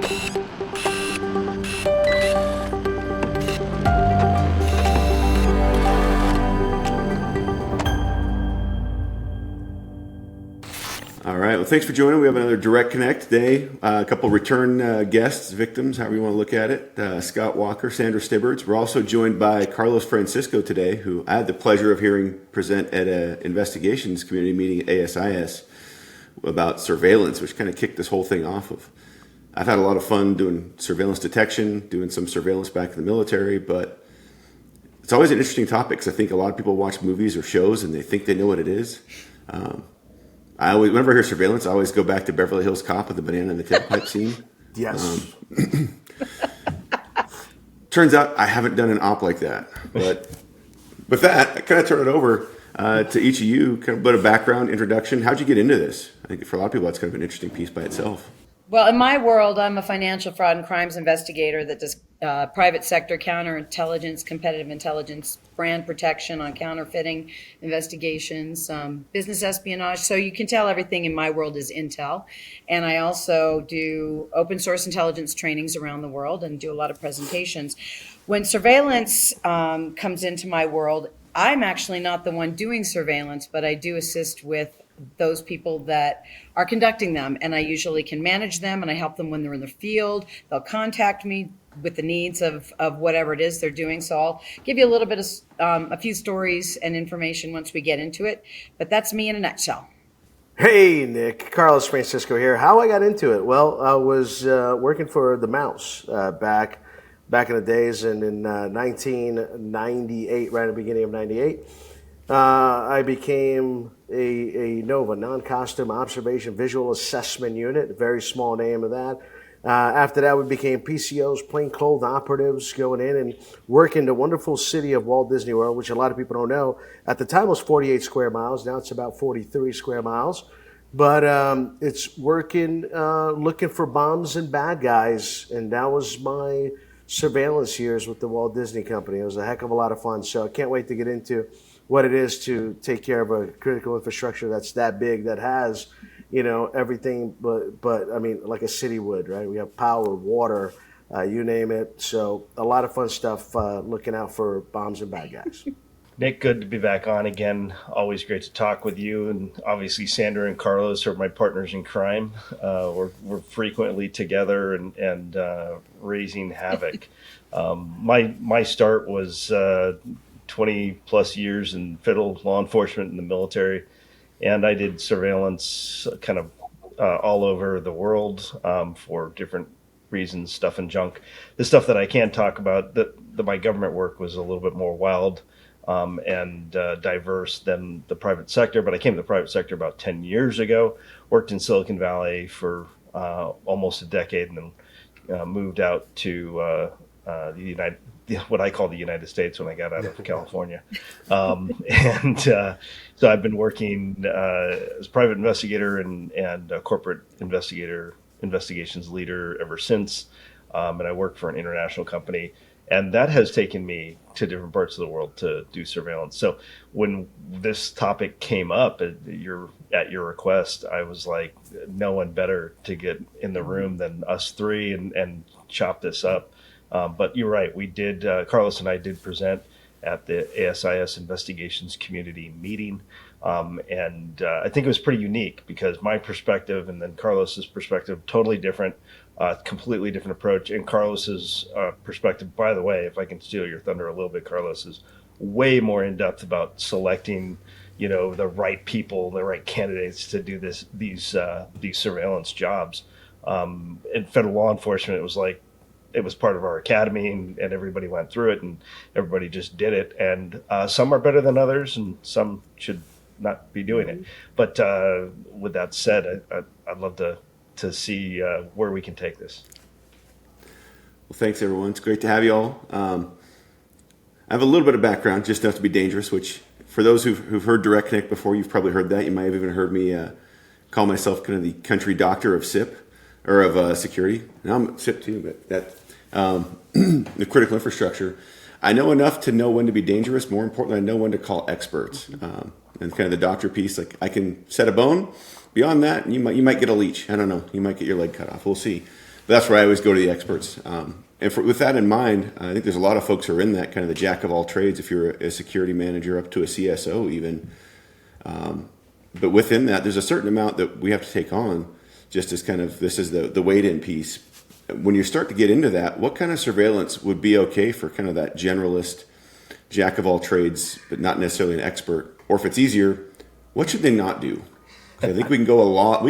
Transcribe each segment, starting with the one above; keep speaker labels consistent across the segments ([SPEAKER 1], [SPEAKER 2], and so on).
[SPEAKER 1] All right. Well, thanks for joining. We have another DirectConnect today. A couple return guests, victims, however you want to look at it. Scott Walker, Sandra Stibbards. We're also joined by Carlos Francisco today, who I had the pleasure of hearing present at an investigations community meeting at ASIS about surveillance, which kind of kicked this whole thing off of. I've had a lot of fun doing surveillance detection, doing some surveillance back in the military, but it's always an interesting topic because I think a lot of people watch movies or shows and they think they know what it is. Whenever I hear surveillance, I always go back to Beverly Hills Cop with the banana in the tailpipe scene.
[SPEAKER 2] Yes.
[SPEAKER 1] Turns out I haven't done an op like that. But with that, I kind of turn it over to each of you, kind of a bit of background, introduction. How'd you get into this? I think for a lot of people, that's kind of an interesting piece by itself.
[SPEAKER 3] Well, in my world, I'm a financial fraud and crimes investigator that does private sector counterintelligence, competitive intelligence, brand protection on counterfeiting investigations, business espionage. So you can tell everything in my world is intel. And I also do open source intelligence trainings around the world and do a lot of presentations. When surveillance comes into my world, I'm actually not the one doing surveillance, but I do assist with those people that are conducting them. And I usually can manage them and I help them when they're in the field. They'll contact me with the needs of whatever it is they're doing. So I'll give you a little bit of a few stories and information once we get into it. But that's me in a nutshell.
[SPEAKER 2] Hey, Nick. Carlos Francisco here. How I got into it? Well, I was working for the Mouse back in the days, and in 1998, right at the beginning of 98, I became a NOVA, non-costume observation visual assessment unit, a very small name of that. After that, we became PCOs, plainclothes operatives, going in and working the wonderful city of Walt Disney World, which a lot of people don't know. At the time, it was 48 square miles. Now it's about 43 square miles. But it's working, looking for bombs and bad guys. And that was my surveillance years with the Walt Disney Company. It was a heck of a lot of fun. So I can't wait to get into what it is to take care of a critical infrastructure that's that big, that has, everything, but I mean, like a city would, right? We have power, water, you name it. So a lot of fun stuff, looking out for bombs and bad guys.
[SPEAKER 4] Nick, good to be back on again. Always great to talk with you. And obviously Sandra and Carlos are my partners in crime. We're frequently together and raising havoc. My start was 20 plus years in federal law enforcement in the military. And I did surveillance kind of all over the world for different reasons, stuff and junk. The stuff that I can't talk about, my government work was a little bit more wild and diverse than the private sector. But I came to the private sector about 10 years ago, worked in Silicon Valley for almost a decade, and then moved out to what I call the United States when I got out of California. So I've been working as a private investigator and a corporate investigations leader ever since. And I work for an international company. And that has taken me to different parts of the world to do surveillance. So when this topic came up at your request, I was like, no one better to get in the room than us three and chop this up. But you're right. We did, Carlos and I did present at the ASIS investigations community meeting. And I think it was pretty unique because my perspective and then Carlos's perspective, totally different, completely different approach. And Carlos's perspective, by the way, if I can steal your thunder a little bit, Carlos is way more in depth about selecting, the right people, the right candidates to do these surveillance jobs. In federal law enforcement, it was part of our academy and everybody went through it and everybody just did it. And some are better than others and some should not be doing it. But with that said, I'd love to see where we can take this.
[SPEAKER 1] Well, thanks everyone. It's great to have you all. I have a little bit of background, just enough to be dangerous, which for those who've heard DirectConnect before, you've probably heard that. You might have even heard me call myself kind of the country doctor of SIP or of security. Now I'm SIP too, but that the critical infrastructure. I know enough to know when to be dangerous. More importantly, I know when to call experts. And kind of the doctor piece, like I can set a bone. Beyond that, you might get a leech. I don't know. You might get your leg cut off. We'll see. That's where I always go to the experts. With that in mind, I think there's a lot of folks who are in that kind of the jack of all trades. If you're a security manager up to a CSO even, but within that, there's a certain amount that we have to take on. Just as kind of this is the weight in piece. When you start to get into that, what kind of surveillance would be okay for kind of that generalist jack of all trades, but not necessarily an expert? Or if it's easier, what should they not do? I think we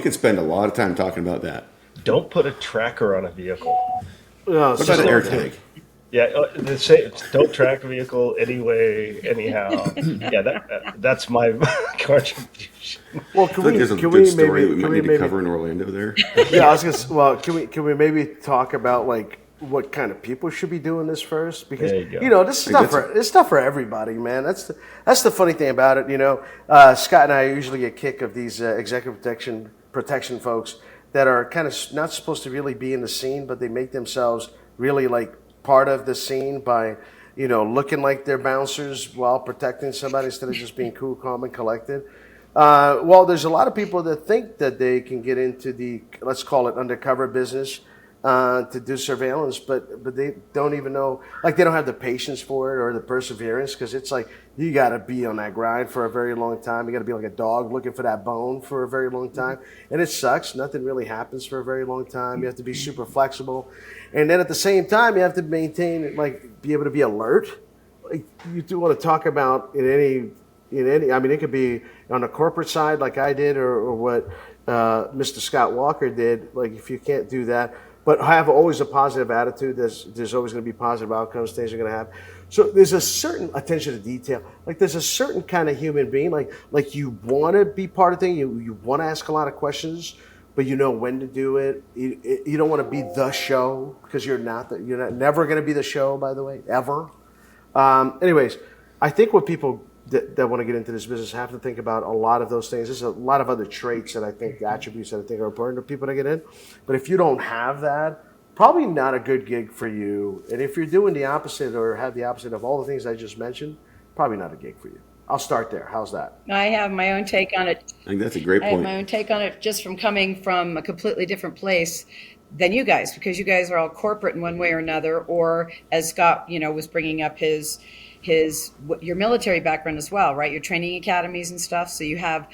[SPEAKER 1] can spend a lot of time talking about that.
[SPEAKER 4] Don't put a tracker on a vehicle.
[SPEAKER 1] What about an AirTag?
[SPEAKER 4] Yeah, don't track a vehicle anyway, anyhow. Yeah, that's my contribution.
[SPEAKER 2] Well,
[SPEAKER 1] I feel like there's a good story that we might need to cover in Orlando there.
[SPEAKER 2] Yeah, I was gonna. Well, can we maybe talk about like what kind of people should be doing this first? Because
[SPEAKER 4] There you go.
[SPEAKER 2] this is stuff for everybody, man. That's the funny thing about it. Scott and I usually get a kick of these executive protection folks that are kind of not supposed to really be in the scene, but they make themselves really like part of the scene by looking like they're bouncers while protecting somebody instead of just being cool, calm, and collected. Well, there's a lot of people that think that they can get into the, let's call it undercover business, to do surveillance, but they don't even know, like they don't have the patience for it or the perseverance, because it's like you got to be on that grind for a very long time. You got to be like a dog looking for that bone for a very long time, and it sucks. Nothing really happens for a very long time. You have to be super flexible, and then at the same time you have to maintain, like, be able to be alert. Like, you do want to talk about in any. I mean, it could be on the corporate side, like I did, or what Mr. Scott Walker did. Like, if you can't do that, but have always a positive attitude, there's always going to be positive outcomes. Things are going to happen. So there's a certain attention to detail. Like, there's a certain kind of human being. Like you want to be part of things. You want to ask a lot of questions, but you know when to do it. You don't want to be the show, because you're not never going to be the show. By the way, ever. Anyways, I think what people that want to get into this business have to think about a lot of those things. There's a lot of other traits that I think, attributes that I think are important to people to get in. But if you don't have that, probably not a good gig for you. And if you're doing the opposite or have the opposite of all the things I just mentioned, probably not a gig for you. I'll start there. How's that?
[SPEAKER 3] I have my own take on it.
[SPEAKER 1] I think that's a great
[SPEAKER 3] I have
[SPEAKER 1] point.
[SPEAKER 3] my own take on it, just from coming from a completely different place than you guys, because you guys are all corporate in one way or another, or as Scott, was bringing up your military background as well, right? Your training academies and stuff. So you have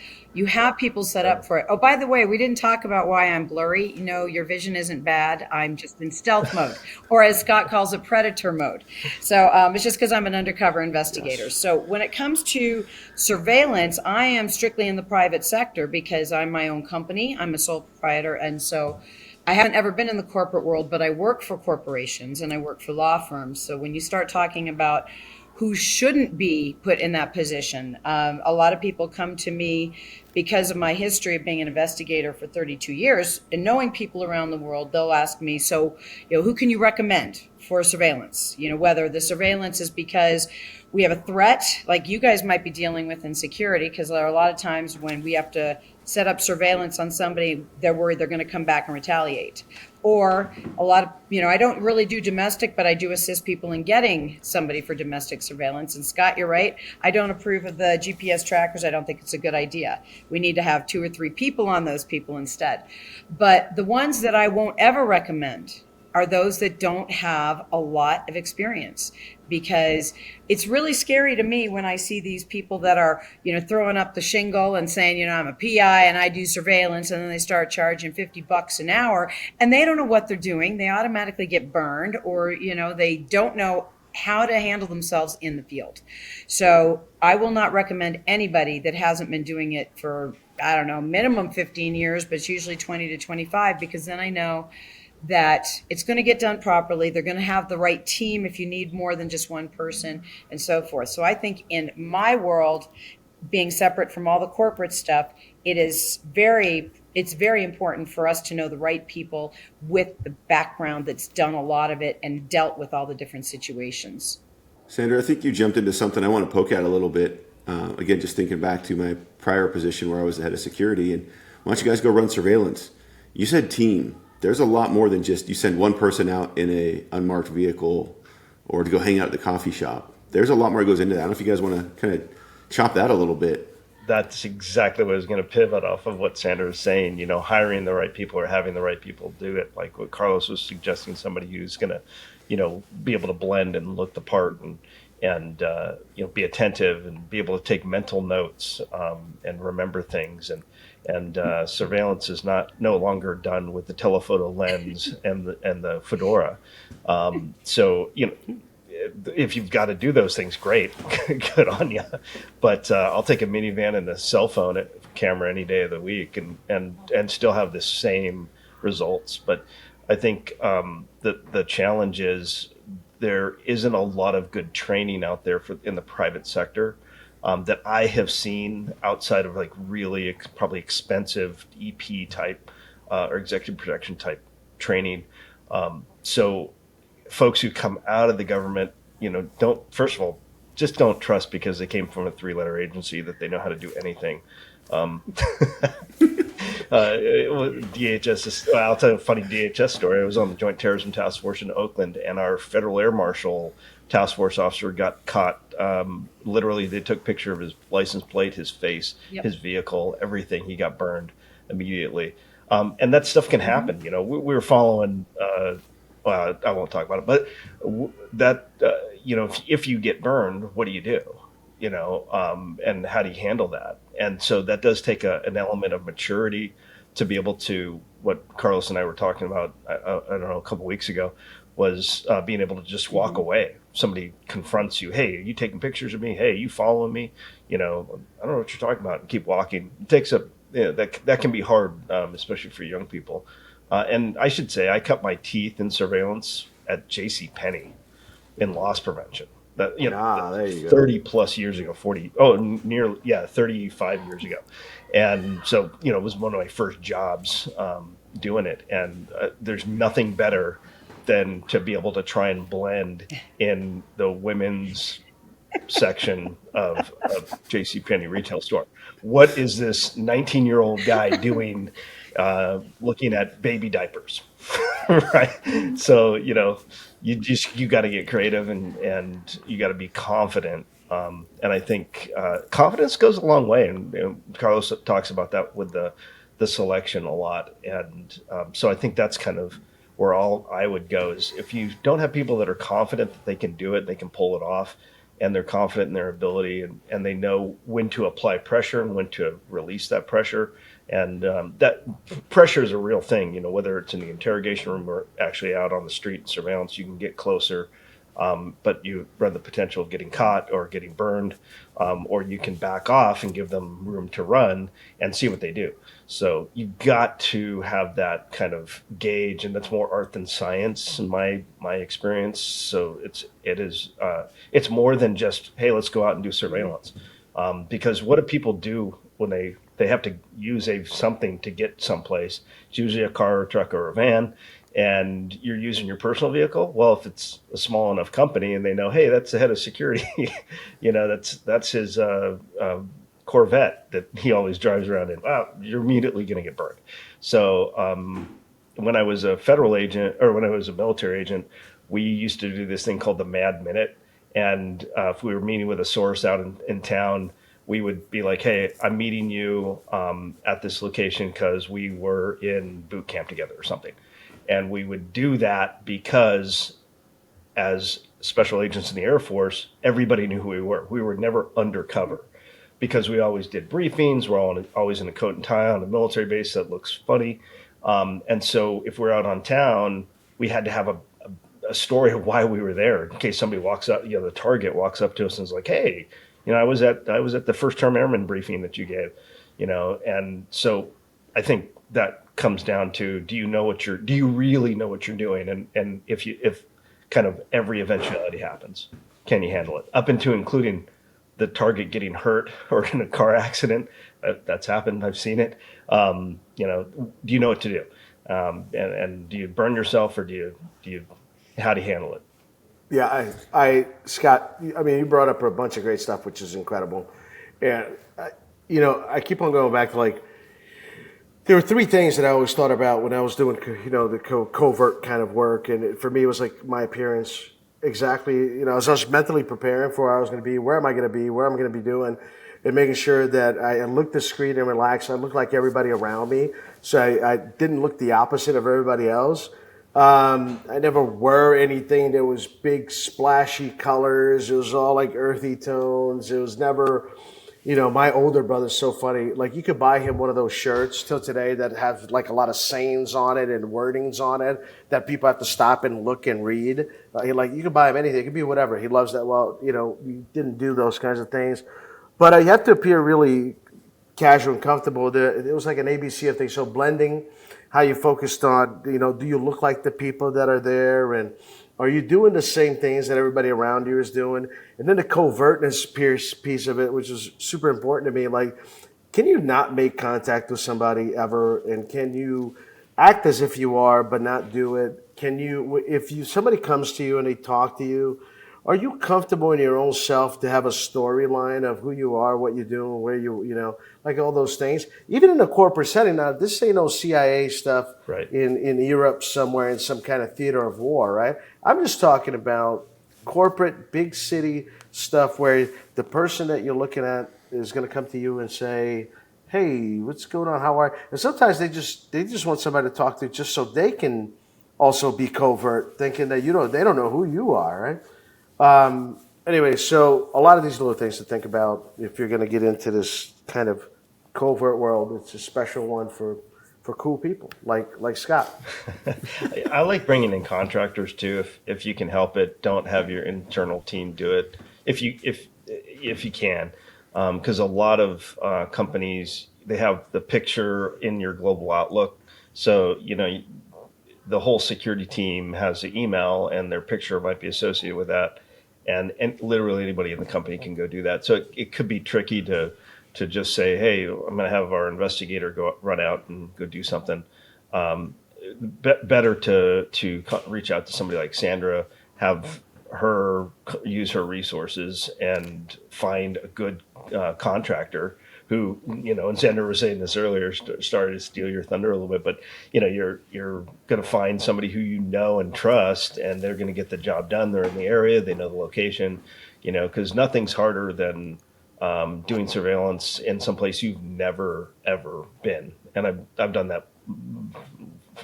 [SPEAKER 3] people set up for it. Oh, by the way, we didn't talk about why I'm blurry. Your vision isn't bad. I'm just in stealth mode, or as Scott calls it, predator mode. So it's just because I'm an undercover investigator. Yes. So when it comes to surveillance, I am strictly in the private sector because I'm my own company. I'm a sole proprietor. And so I haven't ever been in the corporate world, but I work for corporations and I work for law firms. So when you start talking about who shouldn't be put in that position, a lot of people come to me because of my history of being an investigator for 32 years and knowing people around the world. They'll ask me, so, who can you recommend for surveillance? Whether the surveillance is because we have a threat like you guys might be dealing with in security, because there are a lot of times when we have to set up surveillance on somebody, they're worried they're going to come back and retaliate. Or a lot of, I don't really do domestic, but I do assist people in getting somebody for domestic surveillance. And Scott, you're right. I don't approve of the GPS trackers. I don't think it's a good idea. We need to have 2 or 3 people on those people instead. But the ones that I won't ever recommend are those that don't have a lot of experience, because it's really scary to me when I see these people that are, throwing up the shingle and saying, I'm a PI and I do surveillance, and then they start charging $50 an hour and they don't know what they're doing. They automatically get burned, or, they don't know how to handle themselves in the field. So I will not recommend anybody that hasn't been doing it for, minimum 15 years, but it's usually 20 to 25, because then I know that it's going to get done properly. They're going to have the right team if you need more than just one person, and so forth. So I think in my world, being separate from all the corporate stuff, it's very important for us to know the right people with the background that's done a lot of it and dealt with all the different situations.
[SPEAKER 1] Sandra, I think you jumped into something I want to poke at a little bit. Again, just thinking back to my prior position where I was the head of security, and why don't you guys go run surveillance? You said team. There's a lot more than just you send one person out in a unmarked vehicle or to go hang out at the coffee shop. There's a lot more that goes into that. I don't know if you guys want to kind of chop that a little bit.
[SPEAKER 4] that's exactly what I was going to pivot off of what Sandra was saying, hiring the right people or having the right people do it. Like what Carlos was suggesting, somebody who's going to, be able to blend and look the part and be attentive and be able to take mental notes and remember things. And surveillance is no longer done with the telephoto lens and the fedora. So, if you've got to do those things, great, good on you. But I'll take a minivan and a cell phone camera any day of the week and still have the same results. But I think the challenge is there isn't a lot of good training out there in the private sector that I have seen outside of like really probably expensive EP type or executive protection type training. So folks who come out of the government, first of all, just don't trust because they came from a 3-letter agency that they know how to do anything. DHS, I'll tell you a funny DHS story. I was on the Joint Terrorism Task Force in Oakland, and our Federal Air Marshal task force officer got caught. Literally, they took a picture of his license plate, his face, his vehicle, everything. He got burned immediately. And that stuff can happen. We were following, well, I won't talk about it, but if you get burned, what do you do? And how do you handle that? And so that does take an element of maturity to be able to, what Carlos and I were talking about, I don't know, a couple of weeks ago, was being able to just walk away. Somebody confronts you, hey, are you taking pictures of me? Hey, you following me? I don't know what you're talking about, and keep walking. It takes that can be hard, especially for young people. And I should say, I cut my teeth in surveillance at JCPenney in loss prevention. That,
[SPEAKER 2] there you go.
[SPEAKER 4] 30 plus years ago, 35 years ago. And so, it was one of my first jobs doing it. And there's nothing better than to be able to try and blend in the women's section of JCPenney retail store. What is this 19-year-old guy doing looking at baby diapers? Right? So, you got to get creative and you got to be confident. And I think confidence goes a long way. And Carlos talks about that with the selection a lot. And so I think that's kind of where all I would go is if you don't have people that are confident that they can do it, they can pull it off, and they're confident in their ability and they know when to apply pressure and when to release that pressure. And that pressure is a real thing, whether it's in the interrogation room or actually out on the street in surveillance, you can get closer, but you run the potential of getting caught or getting burned, or you can back off and give them room to run and see what they do. So you've got to have that kind of gauge, and that's more art than science in my experience. So it's more than just, hey, let's go out and do surveillance, because what do people do when they have to use something to get someplace? It's usually a car or a truck or a van, and you're using your personal vehicle. Well, if it's a small enough company and they know, hey, that's the head of security, that's his Corvette that he always drives around in. Wow, you're immediately going to get burned. So when I was a federal agent or when I was a military agent, we used to do this thing called the Mad Minute. And if we were meeting with a source out in town, we would be like, hey, I'm meeting you at this location because we were in boot camp together or something. And we would do that because as special agents in the Air Force, everybody knew who we were. We were never undercover because we always did briefings. We're always in a coat and tie on a military base that looks funny. And so if we're out on town, we had to have a story of why we were there in case somebody walks up, the target walks up to us and is like, hey, I was at the first term airman briefing that you gave, and so I think that comes down to, do you really know what you're doing? And if kind of every eventuality happens, can you handle it? Up into including the target getting hurt or in a car accident. That's happened. I've seen it. Do you know what to do? And do you burn yourself or how do you handle it?
[SPEAKER 2] Yeah, Scott, you brought up a bunch of great stuff, which is incredible. And, I keep on going back to there were three things that I always thought about when I was doing, the covert kind of work. And for me, it was like my appearance, exactly, as I was mentally preparing for where I was going to be, where am I going to be, where am I going to be doing. and making sure that I look discreet and relaxed. I look like everybody around me, so I didn't look the opposite of everybody else. I never wore anything that was big splashy colors. It was all like earthy tones. It was never, my older brother's so funny. Like, you could buy him one of those shirts till today that have like a lot of sayings on it and wordings on it that people have to stop and look and read. You could buy him anything. It could be whatever. He loves that. Well, we didn't do those kinds of things. But you have to appear really casual and comfortable. It was like an ABC of things. So blending, how you focused on, do you look like the people that are there? And are you doing the same things that everybody around you is doing? And then the covertness piece of it, which is super important to me. Like, can you not make contact with somebody ever? And can you act as if you are, but not do it? If somebody comes to you and they talk to you, are you comfortable in your own self to have a storyline of who you are, what you do, where like all those things? Even in a corporate setting, now this ain't no CIA stuff
[SPEAKER 4] Right.
[SPEAKER 2] in Europe somewhere in some kind of theater of war, right? I'm just talking about corporate, big city stuff where the person that you're looking at is going to come to you and say, "Hey, what's going on? How are you?" And sometimes they just want somebody to talk to just so they can also be covert, thinking that they don't know who you are, right? Anyway, so a lot of these little things to think about if you're going to get into this kind of covert world. It's a special one for cool people like Scott.
[SPEAKER 4] I like bringing in contractors too, if you can help it. Don't have your internal team do it if you can, because a lot of companies, they have the picture in your global outlook. So the whole security team has the email, and their picture might be associated with that. And literally anybody in the company can go do that. So it could be tricky to just say, "Hey, I'm going to have our investigator run out and go do something." Better to reach out to somebody like Sandra, have her use her resources and find a good contractor who, and Sandra was saying this earlier, started to steal your thunder a little bit, but you're going to find somebody who and trust, and they're going to get the job done. They're in the area, they know the location, because nothing's harder than doing surveillance in some place you've never ever been. And I've done that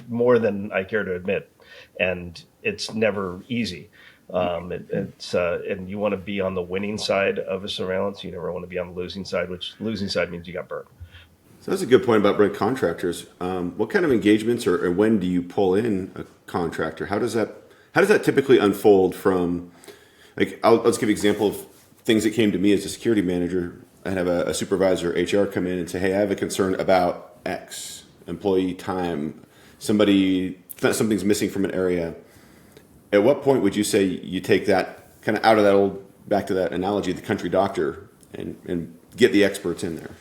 [SPEAKER 4] more than I care to admit, and it's never easy. And you want to be on the winning side of a surveillance. You never want to be on the losing side, which losing side means you got burned.
[SPEAKER 1] So that's a good point about bringing contractors. What kind of engagements or when do you pull in a contractor? How does that typically unfold from, let's give an example of things that came to me as a security manager. I'd have a supervisor, HR, come in and say, "Hey, I have a concern about X, employee time, something's missing from an area." At what point would you say you take that kind of out of that back to that analogy, the country doctor, and get the experts in there?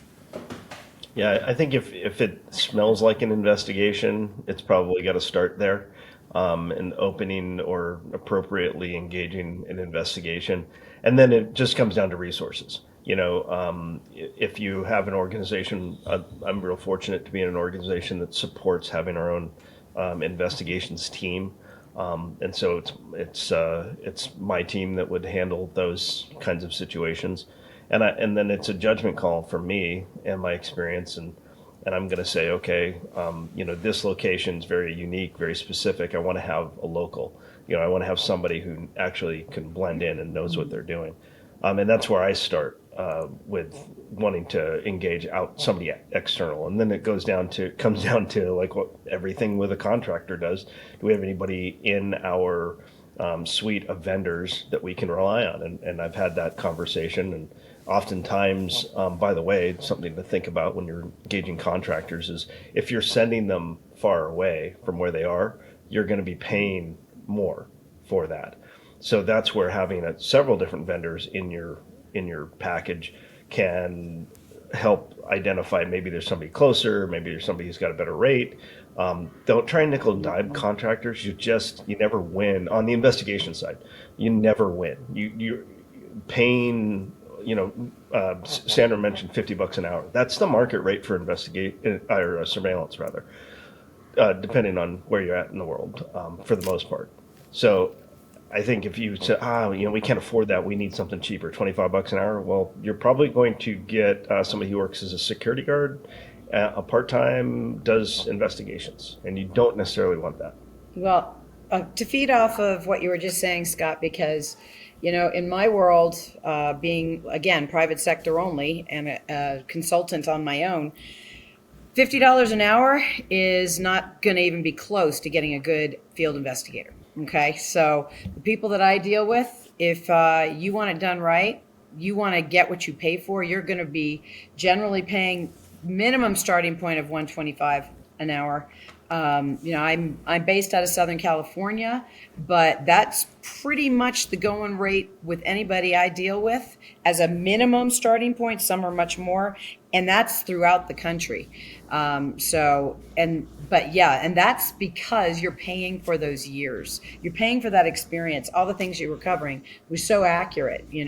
[SPEAKER 4] Yeah, I think if it smells like an investigation, it's probably got to start there, and opening or appropriately engaging an investigation. And then it just comes down to resources. If you have an organization, I'm real fortunate to be in an organization that supports having our own investigations team. And so it's my team that would handle those kinds of situations, and then it's a judgment call for me and my experience, and I'm going to say, okay, this location is very unique, very specific. I want to have a local, I want to have somebody who actually can blend in and knows what they're doing, and that's where I start with wanting to engage out somebody external, and then it comes down to like what everything with a contractor does. Do we have anybody in our suite of vendors that we can rely on? And I've had that conversation, and oftentimes, by the way, something to think about when you're engaging contractors is if you're sending them far away from where they are, you're going to be paying more for that. So that's where having several different vendors in your package can help identify maybe there's somebody closer, maybe there's somebody who's got a better rate. Don't try and nickel and dime contractors. You never win on the investigation side. You never win. You're paying, Sandra mentioned $50 an hour. That's the market rate for surveillance rather, depending on where you're at in the world, for the most part. So I think if you said, we can't afford that, we need something cheaper, $25 an hour. Well, you're probably going to get somebody who works as a security guard, a part-time does investigations, and you don't necessarily want that.
[SPEAKER 3] Well, to feed off of what you were just saying, Scott, because, in my world, being, again, private sector only and a consultant on my own, $50 an hour is not going to even be close to getting a good field investigator. Okay, so the people that I deal with, if you want it done right, you want to get what you pay for, you're going to be generally paying minimum starting point of $125 an hour. I'm based out of Southern California, but that's pretty much the going rate with anybody I deal with as a minimum starting point. Some are much more, and that's throughout the country. And that's because you're paying for those years. You're paying for that experience. All the things you were covering was so accurate. You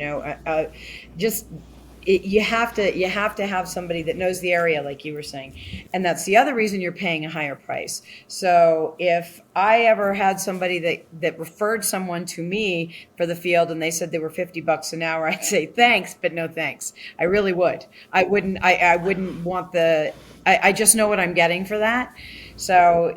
[SPEAKER 3] have to have somebody that knows the area, like you were saying, and that's the other reason you're paying a higher price. So if I ever had somebody that referred someone to me for the field and they said they were $50 an hour, I'd say thanks, but no thanks. I really would. I wouldn't want I just know what I'm getting for that. So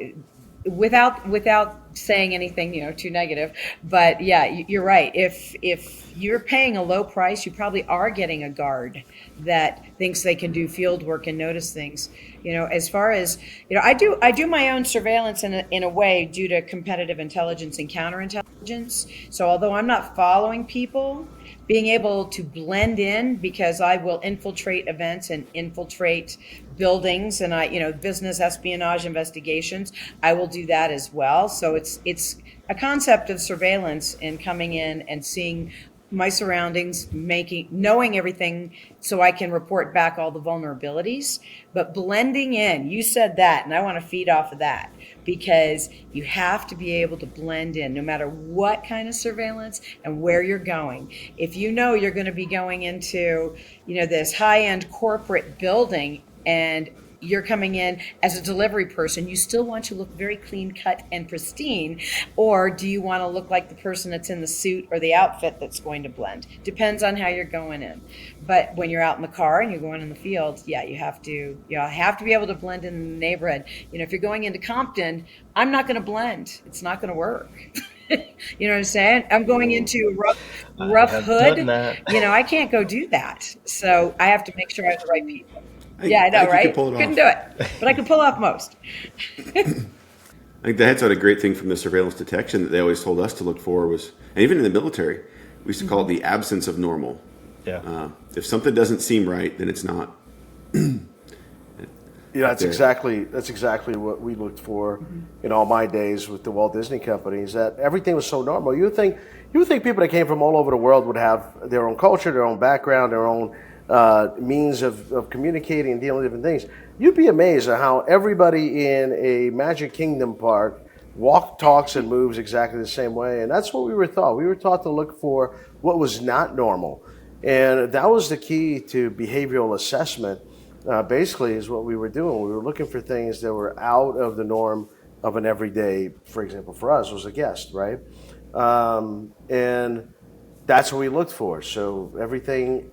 [SPEAKER 3] without saying anything, too negative, but yeah, you're right. If you're paying a low price, you probably are getting a guard that thinks they can do field work and notice things. As far as, I do my own surveillance in a way due to competitive intelligence and counterintelligence. So although I'm not following people, being able to blend in, because I will infiltrate events and infiltrate buildings and business espionage investigations, I will do that as well. So it's a concept of surveillance and coming in and seeing my surroundings, knowing everything so I can report back all the vulnerabilities, but blending in. You said that, and I want to feed off of that, because you have to be able to blend in no matter what kind of surveillance and where you're going. If you're going to be going into, this high-end corporate building and you're coming in as a delivery person, you still want to look very clean cut and pristine, or do you want to look like the person that's in the suit or the outfit that's going to blend? Depends on how you're going in. But when you're out in the car and you're going in the field, yeah, you have to be able to blend in the neighborhood. If you're going into Compton, I'm not going to blend. It's not going to work. You know what I'm saying? I'm going into rough hood. I can't go do that. So I have to make sure I have the right people. Yeah, I know, right? Couldn't do it, but I could pull off most.
[SPEAKER 1] I think that's a great thing from the surveillance detection that they always told us to look for was, and even in the military, we used to call it the absence of normal.
[SPEAKER 4] Yeah.
[SPEAKER 1] If something doesn't seem right, then it's not.
[SPEAKER 2] That's exactly what we looked for in all my days with the Walt Disney companies. That everything was so normal. You would think people that came from all over the world would have their own culture, their own background, their own means of communicating and dealing with different things. You'd be amazed at how everybody in a Magic Kingdom park talks, and moves exactly the same way. And that's what we were taught. We were taught to look for what was not normal. And that was the key to behavioral assessment, basically, is what we were doing. We were looking for things that were out of the norm of an everyday, for example, for us, was a guest, right? And that's what we looked for. So everything,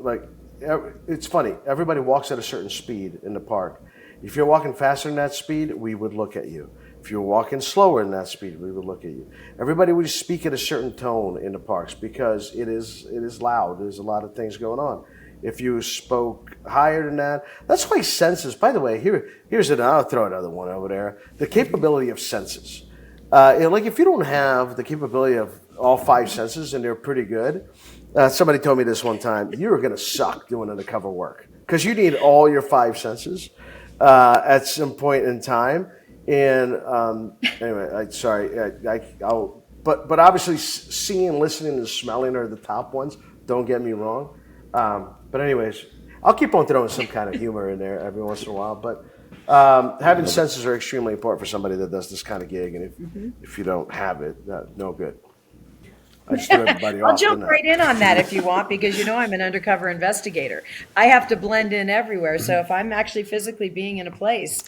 [SPEAKER 2] it's funny. Everybody walks at a certain speed in the park. If you're walking faster than that speed, we would look at you. If you're walking slower than that speed, we would look at you. Everybody would speak at a certain tone in the parks because it is loud. There's a lot of things going on. If you spoke higher than that, that's why senses. By the way, I'll throw another one over there. The capability of senses. If you don't have the capability of all 5 senses, and they're pretty good. Somebody told me this one time, you're going to suck doing undercover work because you need all your 5 senses at some point in time. And anyway, but obviously seeing, listening, and smelling are the top ones. Don't get me wrong. But anyways, I'll keep on throwing some kind of humor in there every once in a while. But having senses are extremely important for somebody that does this kind of gig. And if you don't have it, no good. I just threw everybody off.
[SPEAKER 3] I'll jump right in on that if you want, because I'm an undercover investigator. I have to blend in everywhere. So if I'm actually physically being in a place,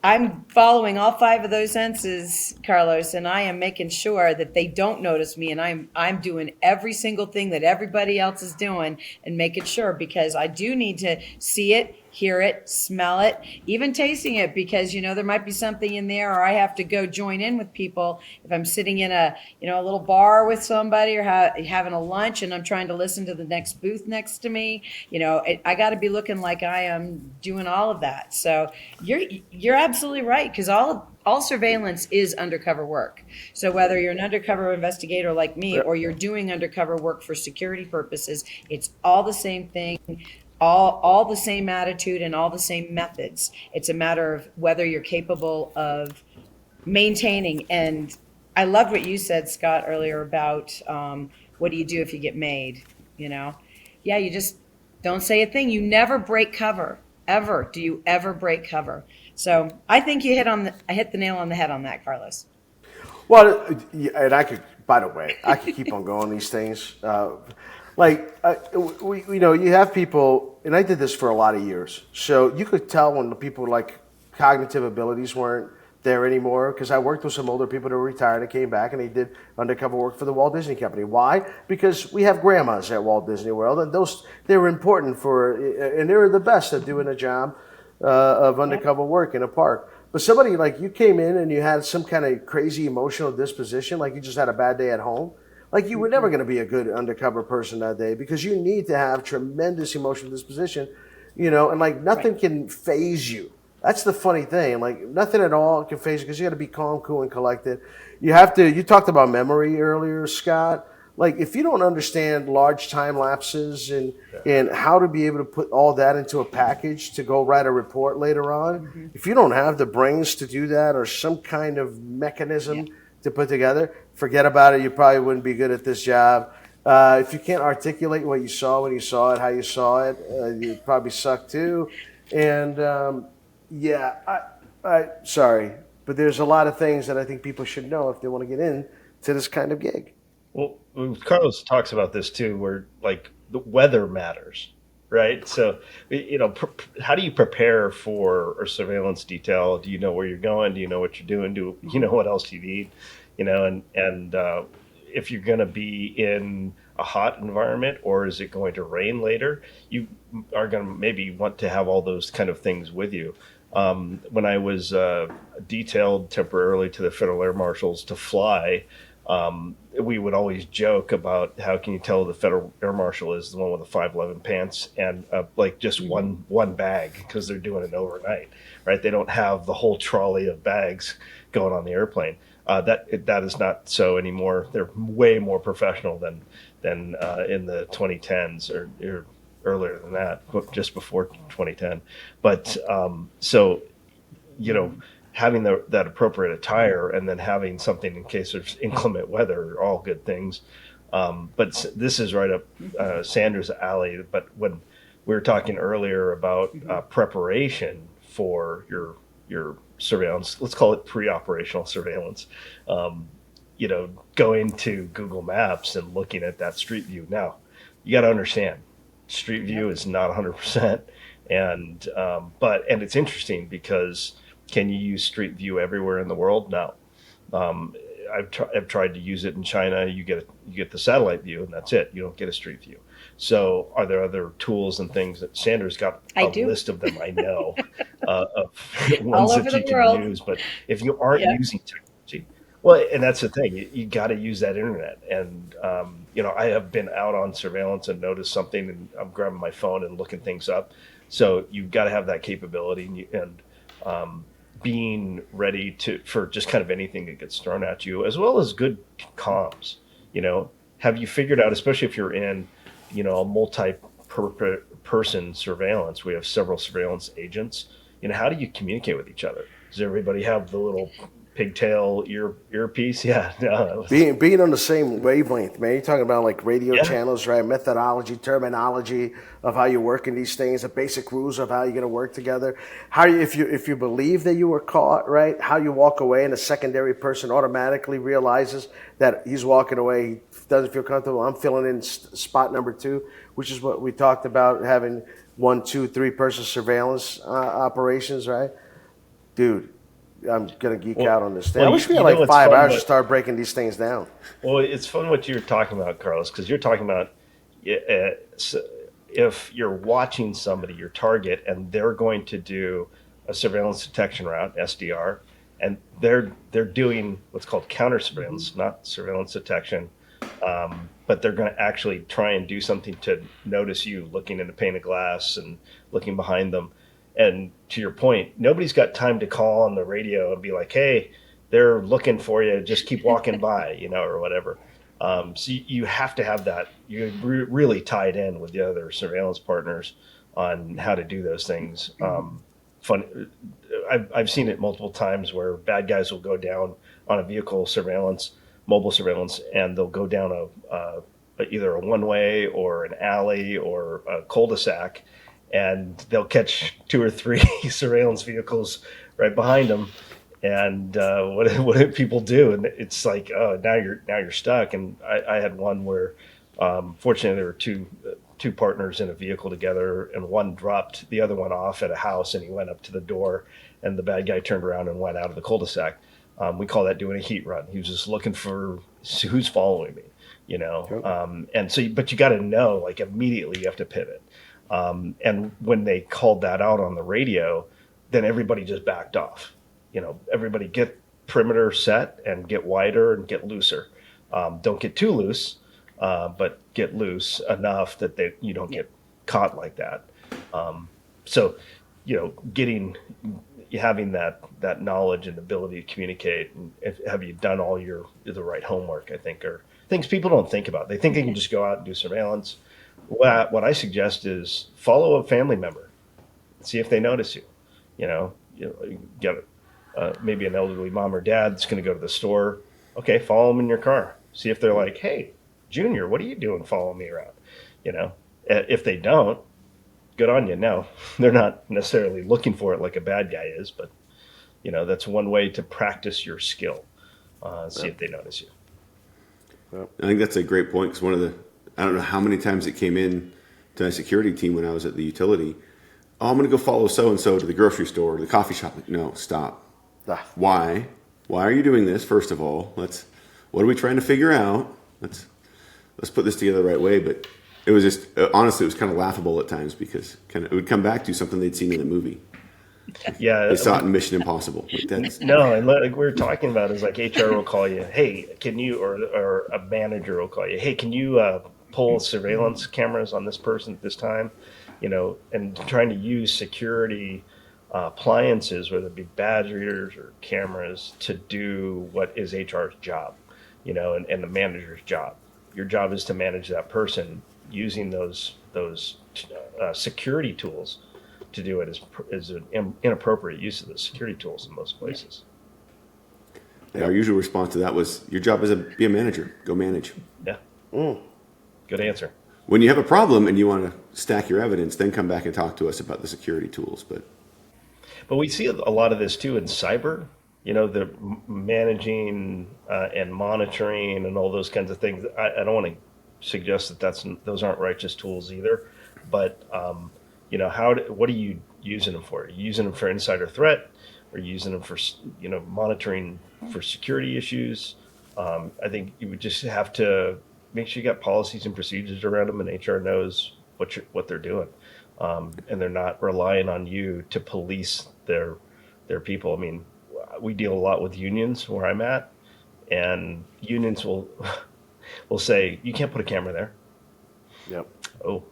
[SPEAKER 3] I'm following all 5 of those senses, Carlos, and I am making sure that they don't notice me, and I'm doing every single thing that everybody else is doing and making sure, because I do need to see it, hear it, smell it, even tasting it, because there might be something in there, or I have to go join in with people if I'm sitting in a a little bar with somebody, or having a lunch and I'm trying to listen to the next booth next to me. I got to be looking like I am doing all of that. So you're absolutely right, because all surveillance is undercover work. So whether you're an undercover investigator like me, or you're doing undercover work for security purposes, it's all the same thing, all the same attitude and all the same methods. It's a matter of whether you're capable of maintaining. And I loved what you said, Scott, earlier about what do you do if you get made? Yeah, you just don't say a thing. You never break cover, ever. Do you ever break cover? So I think you hit the nail on the head on that, Carlos.
[SPEAKER 2] Well, and by the way, I could keep on going these things. You have people, and I did this for a lot of years. So you could tell when the people cognitive abilities weren't there anymore, because I worked with some older people that were retired and came back and they did undercover work for the Walt Disney Company. Why? Because we have grandmas at Walt Disney World, and they were important and they were the best at doing a job of undercover work in a park. But somebody like you came in and you had some kind of crazy emotional disposition, like you just had a bad day at home, like you were never going to be a good undercover person that day, because you need to have tremendous emotional disposition, and nothing can phase you. That's the funny thing. Nothing at all can phase you, because you got to be calm, cool, and collected. You talked about memory earlier, Scott. If you don't understand large time lapses and how to be able to put all that into a package to go write a report later on, if you don't have the brains to do that, or some kind of mechanism to put together, forget about it. You probably wouldn't be good at this job. If you can't articulate what you saw when you saw it, how you saw it, you'd probably suck too. And sorry, but there's a lot of things that I think people should know if they want to get into this kind of gig.
[SPEAKER 4] Well, Carlos talks about this too, where the weather matters, right? So, how do you prepare for a surveillance detail? Do you know where you're going? Do you know what you're doing? Do you know what else you need? And if you're going to be in a hot environment, or is it going to rain later, you are going to maybe want to have all those kind of things with you. When I was detailed temporarily to the Federal Air Marshals to fly, we would always joke about how can you tell the Federal Air Marshal is the one with the 511 pants and just one bag, because they're doing it overnight, right? They don't have the whole trolley of bags going on the airplane. That is not so anymore. They're way more professional than in the 2010s or earlier than that, just before 2010. But having that appropriate attire, and then having something in case there's inclement weather, are all good things. But this is right up Sandra's alley. But when we were talking earlier about preparation for your surveillance, let's call it pre-operational surveillance, going to Google Maps and looking at that street view. Now, you got to understand, street view is not 100%. And it's interesting, because can you use street view everywhere in the world? No. I've tried to use it in China. You get the satellite view, and that's it. You don't get a street view. So are there other tools and things that Sandra's got a list of them, I know, of ones that you can use. But if you aren't using technology, well, and that's the thing, you got to use that internet. And, I have been out on surveillance and noticed something, and I'm grabbing my phone and looking things up. So you've got to have that capability, and being ready for just kind of anything that gets thrown at you, as well as good comms. Have you figured out, especially if you're in, a multi-person surveillance, we have several surveillance agents, how do you communicate with each other? Does everybody have the little pigtail earpiece? Yeah. No,
[SPEAKER 2] being on the same wavelength, man. You're talking about radio channels, right? Methodology, terminology of how you work in these things, the basic rules of how you're going to work together. If you believe that you were caught, right? How you walk away, and a secondary person automatically realizes that he's walking away, he doesn't feel comfortable. I'm filling in spot number 2, which is what we talked about, having 1, 2, 3 person surveillance operations, right? Dude, I'm gonna geek
[SPEAKER 4] Well-
[SPEAKER 2] out on this thing.
[SPEAKER 4] well,
[SPEAKER 2] I wish we
[SPEAKER 4] you
[SPEAKER 2] had
[SPEAKER 4] know
[SPEAKER 2] like
[SPEAKER 4] what's
[SPEAKER 2] 5
[SPEAKER 4] fun,
[SPEAKER 2] hours to
[SPEAKER 4] but-
[SPEAKER 2] start breaking these things down.
[SPEAKER 4] Well, it's fun what you're talking about, Carlos, because you're talking about if you're watching somebody, your target, and they're going to do a surveillance detection route, SDR, and they're doing what's called counter surveillance, not surveillance detection, but they're going to actually try and do something to notice you looking in a pane of glass and looking behind them. And to your point, nobody's got time to call on the radio and be like, "Hey, they're looking for you. Just keep walking by," or whatever. So you have to have that. You're really tied in with the other surveillance partners on how to do those things. Fun. I've seen it multiple times where bad guys will go down on a vehicle surveillance, mobile surveillance, and they'll go down either a one-way or an alley or a cul-de-sac, and they'll catch 2 or 3 surveillance vehicles right behind them. And what do people do? And it's like, oh, now you're stuck. And I had one where, fortunately, there were two partners in a vehicle together, and one dropped the other one off at a house, and he went up to the door, and the bad guy turned around and went out of the cul-de-sac. We call that doing a heat run. He was just looking for who's following me,
[SPEAKER 2] Sure.
[SPEAKER 4] And so, but you got to know, like, immediately you have to pivot. And when they called that out on the radio, then everybody just backed off. Everybody get perimeter set and get wider and get looser. Don't get too loose, but get loose enough that you don't get caught like that. So, having that knowledge and ability to communicate, and have you done all the right homework, I think, are things people don't think about. They think they can just go out and do surveillance. What I suggest is follow a family member, see if they notice you. You get maybe an elderly mom or dad that's going to go to the store. Okay, follow them in your car. See if they're like, "Hey, Junior, what are you doing following me around?" If they don't, good on you. No, they're not necessarily looking for it like a bad guy is, but that's one way to practice your skill. See if they notice you.
[SPEAKER 1] I think that's a great point, because I don't know how many times it came in to my security team when I was at the utility. Oh, I'm going to go follow so-and-so to the grocery store or the coffee shop. Like, no, stop. Why? Why are you doing this? First of all, what are we trying to figure out? Let's put this together the right way. But it was just, honestly, it was kind of laughable at times, because it would come back to something they'd seen in the movie.
[SPEAKER 4] Yeah,
[SPEAKER 1] They saw it in Mission Impossible. Like, that's,
[SPEAKER 4] no, and like we were talking about is like HR will call you, "Hey, can you," or a manager will call you, "Hey, can you pull surveillance cameras on this person at this time?" And trying to use security appliances, whether it be badge readers or cameras, to do what is HR's job, and the manager's job. Your job is to manage that person using those security tools. To do it is an inappropriate use of the security tools in most places.
[SPEAKER 1] our usual response to that was, your job is to be a manager. Go manage.
[SPEAKER 4] Yeah. Good answer.
[SPEAKER 1] When you have a problem and you want to stack your evidence, then come back and talk to us about the security tools.
[SPEAKER 4] But we see a lot of this too in cyber, the managing and monitoring and all those kinds of things. I don't want to suggest that those aren't righteous tools either, but what are you using them for? Are you using them for insider threat? Are you using them for monitoring for security issues? I think you would just have to make sure you got policies and procedures around them, and HR knows what they're doing, and they're not relying on you to police their people. I mean, we deal a lot with unions where I'm at, and unions will say, "You can't put a camera there."
[SPEAKER 2] Yep.
[SPEAKER 4] Oh,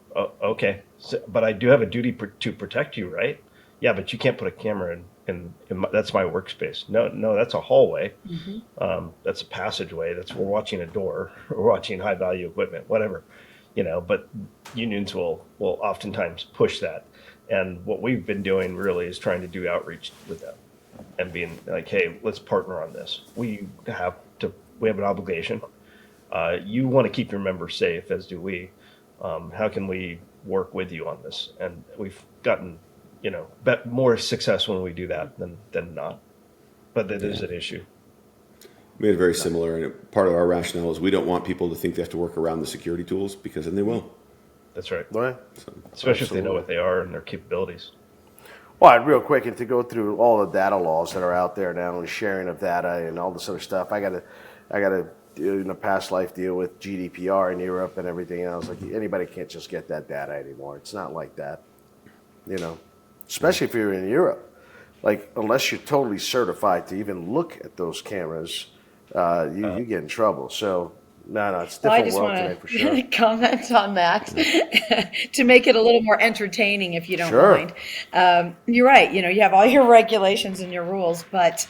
[SPEAKER 4] okay. So, but I do have a duty to protect you, right? Yeah, but you can't put a camera in that's my workspace. No, that's a hallway. That's a passageway. We're watching a door. We're watching high value equipment, whatever, But unions will oftentimes push that, and what we've been doing really is trying to do outreach with them, and being like, "Hey, let's partner on this. We have an obligation. You want to keep your members safe, as do we. How can we work with you on this?" And we've gotten, more success when we do that than not. But that is an issue.
[SPEAKER 1] We had very similar, and part of our rationale is we don't want people to think they have to work around the security tools, because then they will.
[SPEAKER 4] That's right.
[SPEAKER 2] Right.
[SPEAKER 4] Especially if they know what they are and their capabilities.
[SPEAKER 2] Well, real quick, and to go through all the data laws that are out there now and sharing of data and all this other stuff, I gotta in a past life deal with GDPR in Europe and everything else. Like anybody can't just get that data anymore. It's not like that, you know. Especially if you're in Europe, like unless you're totally certified to even look at those cameras, you get in trouble. So no, it's a
[SPEAKER 3] Well, I
[SPEAKER 2] different
[SPEAKER 3] just
[SPEAKER 2] world today
[SPEAKER 3] want
[SPEAKER 2] for sure.
[SPEAKER 3] to comment on that to make it a little more entertaining, if you don't
[SPEAKER 2] Sure.
[SPEAKER 3] mind. You're right. You have all your regulations and your rules, but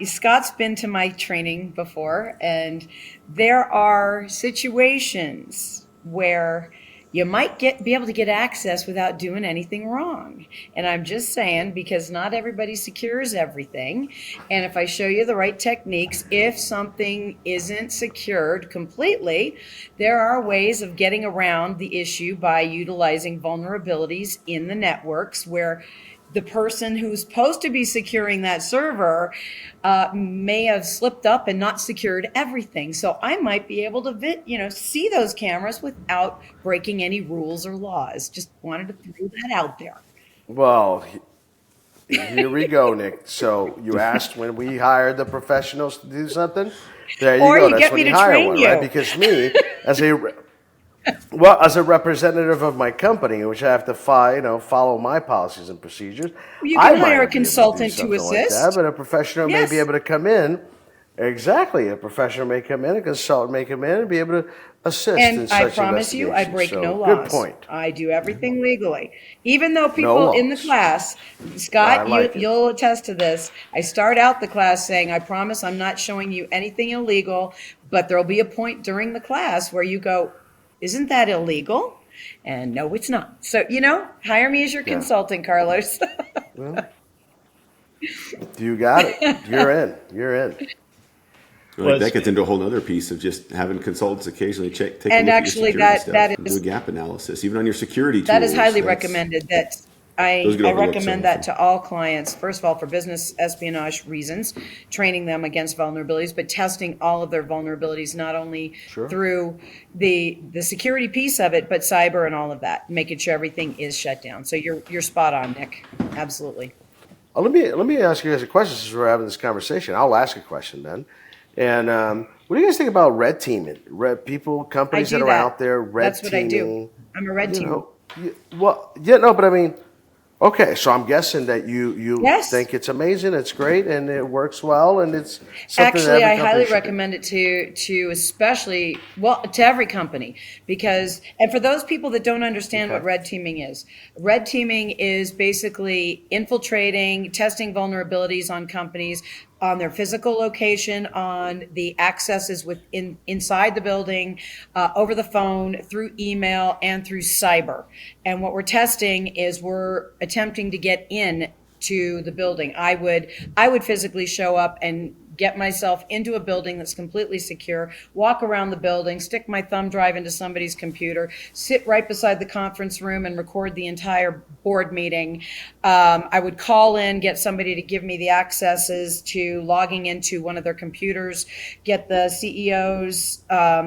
[SPEAKER 3] Scott's been to my training before, and there are situations where you might be able to get access without doing anything wrong. And I'm just saying, because not everybody secures everything. And if I show you the right techniques, if something isn't secured completely, there are ways of getting around the issue by utilizing vulnerabilities in the networks where the person who's supposed to be securing that server may have slipped up and not secured everything. So I might be able to see those cameras without breaking any rules or laws. Just wanted to throw that out there.
[SPEAKER 2] Well, here we go, Nick. So you asked when we hired the professionals to do something. There you
[SPEAKER 3] Or
[SPEAKER 2] go.
[SPEAKER 3] you
[SPEAKER 2] That's
[SPEAKER 3] get
[SPEAKER 2] when
[SPEAKER 3] me
[SPEAKER 2] you
[SPEAKER 3] to
[SPEAKER 2] hire
[SPEAKER 3] train
[SPEAKER 2] one,
[SPEAKER 3] you.
[SPEAKER 2] right? Because me, as a representative of my company, which I have to follow my policies and procedures.
[SPEAKER 3] You
[SPEAKER 2] I
[SPEAKER 3] can
[SPEAKER 2] might
[SPEAKER 3] hire a
[SPEAKER 2] not be able to do
[SPEAKER 3] consultant to
[SPEAKER 2] something like
[SPEAKER 3] assist.
[SPEAKER 2] that, but a professional may be
[SPEAKER 3] Yes.
[SPEAKER 2] able to come in. Exactly, a professional may come in, a consultant may come in and be able to assist in
[SPEAKER 3] And I
[SPEAKER 2] such
[SPEAKER 3] promise you, I
[SPEAKER 2] investigations.
[SPEAKER 3] break
[SPEAKER 2] So,
[SPEAKER 3] no laws.
[SPEAKER 2] good point.
[SPEAKER 3] I do everything legally. Even though
[SPEAKER 2] No
[SPEAKER 3] people in the
[SPEAKER 2] laws.
[SPEAKER 3] class,
[SPEAKER 2] I
[SPEAKER 3] Scott,
[SPEAKER 2] like it.
[SPEAKER 3] you'll attest to this. I start out the class saying, I promise I'm not showing you anything illegal, but there'll be a point during the class where you go, isn't that illegal? And no, it's not. So, hire me as your
[SPEAKER 2] Yeah.
[SPEAKER 3] consultant, Carlos.
[SPEAKER 2] You got it. You're in. You're in.
[SPEAKER 1] Like
[SPEAKER 4] Well,
[SPEAKER 1] that gets into a whole other piece of just having consultants occasionally take a
[SPEAKER 3] And
[SPEAKER 1] look
[SPEAKER 3] actually
[SPEAKER 1] at your security
[SPEAKER 3] that
[SPEAKER 1] stuff and
[SPEAKER 3] is-
[SPEAKER 1] do a gap analysis, even on your security tools.
[SPEAKER 3] That is highly
[SPEAKER 1] That's-
[SPEAKER 3] recommended. That I
[SPEAKER 1] Those get overlooked
[SPEAKER 3] recommend
[SPEAKER 1] so
[SPEAKER 3] that
[SPEAKER 1] often.
[SPEAKER 3] to all clients. First of all, for business espionage reasons, training them against vulnerabilities, but testing all of their vulnerabilities, not only through the security piece of it, but cyber and all of that, making sure everything is shut down. So you're spot on, Nick. Absolutely.
[SPEAKER 2] Let me ask you guys a question since we're having this conversation. I'll ask a question then. And what do you guys think about red teaming? Companies
[SPEAKER 3] I
[SPEAKER 2] that
[SPEAKER 3] do
[SPEAKER 2] are
[SPEAKER 3] that.
[SPEAKER 2] out there red
[SPEAKER 3] That's what I
[SPEAKER 2] teaming.
[SPEAKER 3] do. I'm a red teamer.
[SPEAKER 2] But I mean, okay, so I'm guessing that you
[SPEAKER 3] Yes.
[SPEAKER 2] think it's amazing, it's great, and it works well, and it's something
[SPEAKER 3] Actually,
[SPEAKER 2] that
[SPEAKER 3] I
[SPEAKER 2] every company
[SPEAKER 3] highly
[SPEAKER 2] should do.
[SPEAKER 3] recommend it to especially, well, to every company, and for those people that don't understand what red teaming is basically infiltrating, testing vulnerabilities on companies, on their physical location, on the accesses inside the building, over the phone, through email, and through cyber. And what we're testing is we're attempting to get in to the building. I would physically show up and get myself into a building that's completely secure, walk around the building, stick my thumb drive into somebody's computer, sit right beside the conference room and record the entire board meeting. I would call in, get somebody to give me the accesses to logging into one of their computers, get the CEO's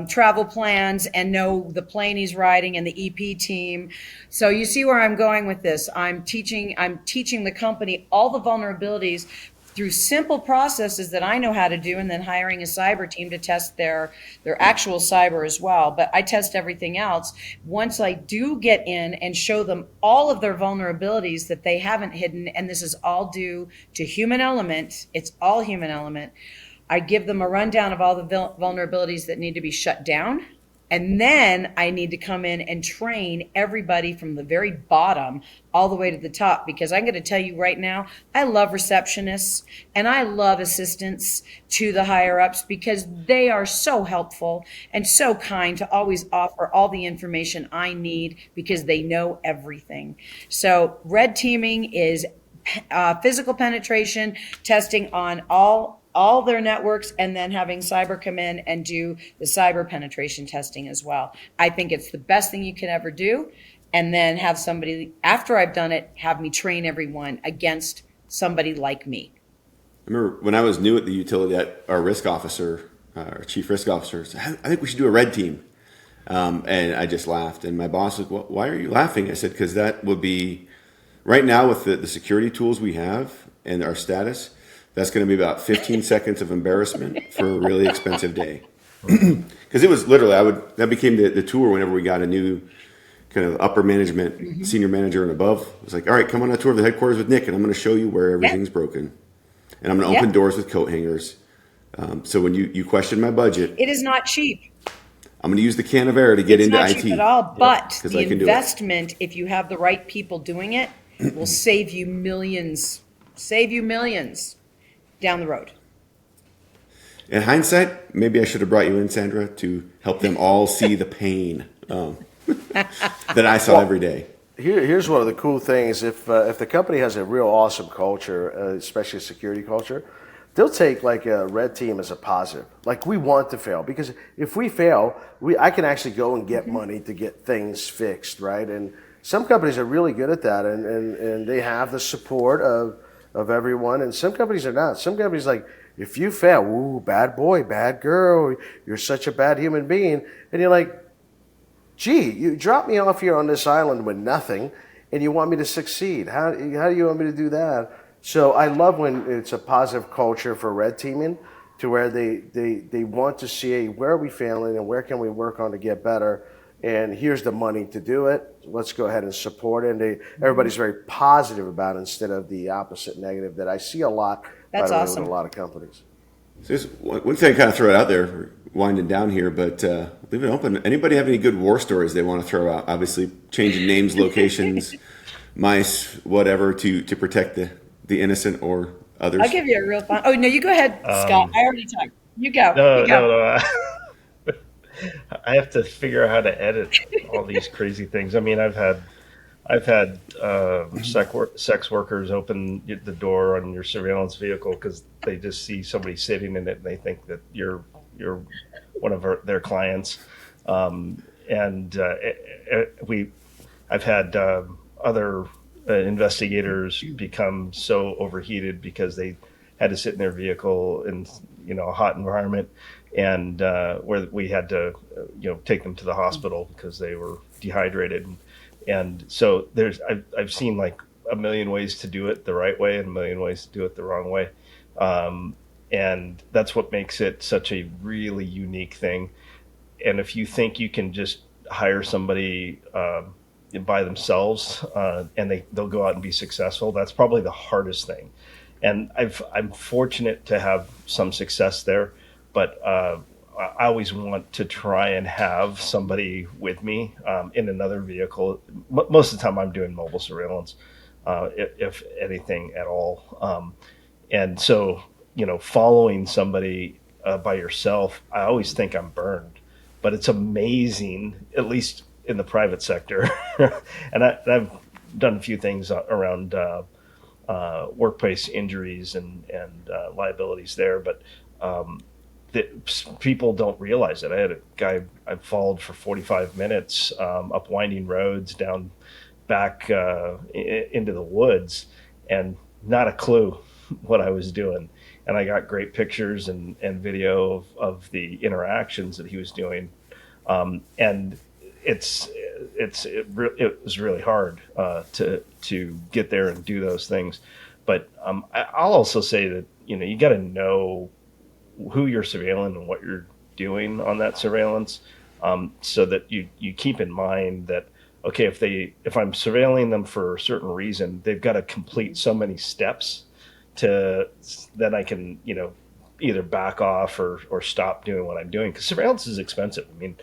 [SPEAKER 3] travel plans, and know the plane he's riding and the EP team. So you see where I'm going with this. I'm teaching the company all the vulnerabilities through simple processes that I know how to do, and then hiring a cyber team to test their actual cyber as well. But I test everything else. Once I do get in and show them all of their vulnerabilities that they haven't hidden, and this is all due to human element, it's all human element, I give them a rundown of all the vulnerabilities that need to be shut down. And then I need to come in and train everybody from the very bottom all the way to the top, because I'm going to tell you right now, I love receptionists and I love assistants to the higher ups, because they are so helpful and so kind to always offer all the information I need, because they know everything. So red teaming is physical penetration, testing on all their networks, and then having cyber come in and do the cyber penetration testing as well. I think it's the best thing you can ever do. And then have somebody, after I've done it, have me train everyone against somebody like me.
[SPEAKER 1] I remember when I was new at the utility, that our risk officer, our chief risk officer, said, I think we should do a red team. And I just laughed. And my boss was, well, why are you laughing? I said, because that would be Right now, with the security tools we have and our status, that's going to be about 15 seconds of embarrassment for a really expensive day. Because it was literally, that became the tour whenever we got a new kind of upper management, senior manager and above. It was like, all right, come on a tour of the headquarters with Nick, and I'm going to show you where everything's broken. And I'm going to open doors with coat hangers. So when you question my budget,
[SPEAKER 3] It is not cheap.
[SPEAKER 1] I'm going to use the can of air to get
[SPEAKER 3] It's
[SPEAKER 1] into
[SPEAKER 3] not
[SPEAKER 1] IT.
[SPEAKER 3] cheap at all, but
[SPEAKER 1] 'Cause
[SPEAKER 3] the
[SPEAKER 1] I can do it.
[SPEAKER 3] investment, if you have the right people doing it, will save you millions down the road.
[SPEAKER 1] In hindsight, maybe I should have brought you in, Sandra, to help them all see the pain that I saw every day.
[SPEAKER 2] Here's one of the cool things. If the company has a real awesome culture, especially a security culture, they'll take like a red team as a positive. Like, we want to fail, because if we fail, I can actually go and get money to get things fixed, right? And some companies are really good at that, and they have the support of everyone, and some companies are not. Some companies, like, if you fail, ooh, bad boy, bad girl, you're such a bad human being, and you're like, gee, you dropped me off here on this island with nothing, and you want me to succeed. How do you want me to do that? So I love when it's a positive culture for red teaming, to where they want to see, hey, where are we failing and where can we work on to get better, and here's the money to do it. Let's go ahead and support it. And everybody's very positive about it, instead of the opposite negative that I see a lot.
[SPEAKER 3] That's
[SPEAKER 2] by the way,
[SPEAKER 3] awesome.
[SPEAKER 2] with a lot of companies.
[SPEAKER 1] So just one thing I kind of throw it out there, we're winding down here, but leave it open. Anybody have any good war stories they want to throw out? Obviously, changing names, locations, mice, whatever, to protect the innocent or others.
[SPEAKER 3] I'll give you a real fun. Oh, no, you go ahead, Scott. I already talked. You go.
[SPEAKER 4] No,
[SPEAKER 3] you go.
[SPEAKER 4] no. I have to figure out how to edit all these crazy things. I mean, I've had sex workers open the door on your surveillance vehicle because they just see somebody sitting in it and they think that you're one of their clients. I've had other investigators become so overheated because they had to sit in their vehicle in a hot environment, and where we had to take them to the hospital because they were dehydrated. And so I've seen like a million ways to do it the right way and a million ways to do it the wrong way. And that's what makes it such a really unique thing. And if you think you can just hire somebody by themselves and they'll go out and be successful, that's probably the hardest thing. And I'm fortunate to have some success there, but I always want to try and have somebody with me in another vehicle. Most of the time I'm doing mobile surveillance, if anything at all. And so, following somebody by yourself, I always think I'm burned, but it's amazing, at least in the private sector. And I've done a few things around workplace injuries and liabilities there, but people don't realize it. I had a guy I followed for 45 minutes up winding roads down back into the woods, and not a clue what I was doing. And I got great pictures and video of the interactions that he was doing. And it was really hard to get there and do those things. But I'll also say that you got to know who you're surveilling and what you're doing on that surveillance, so that you keep in mind that, okay, if I'm surveilling them for a certain reason, they've got to complete so many steps then I can either back off or stop doing what I'm doing, because surveillance is expensive. I mean,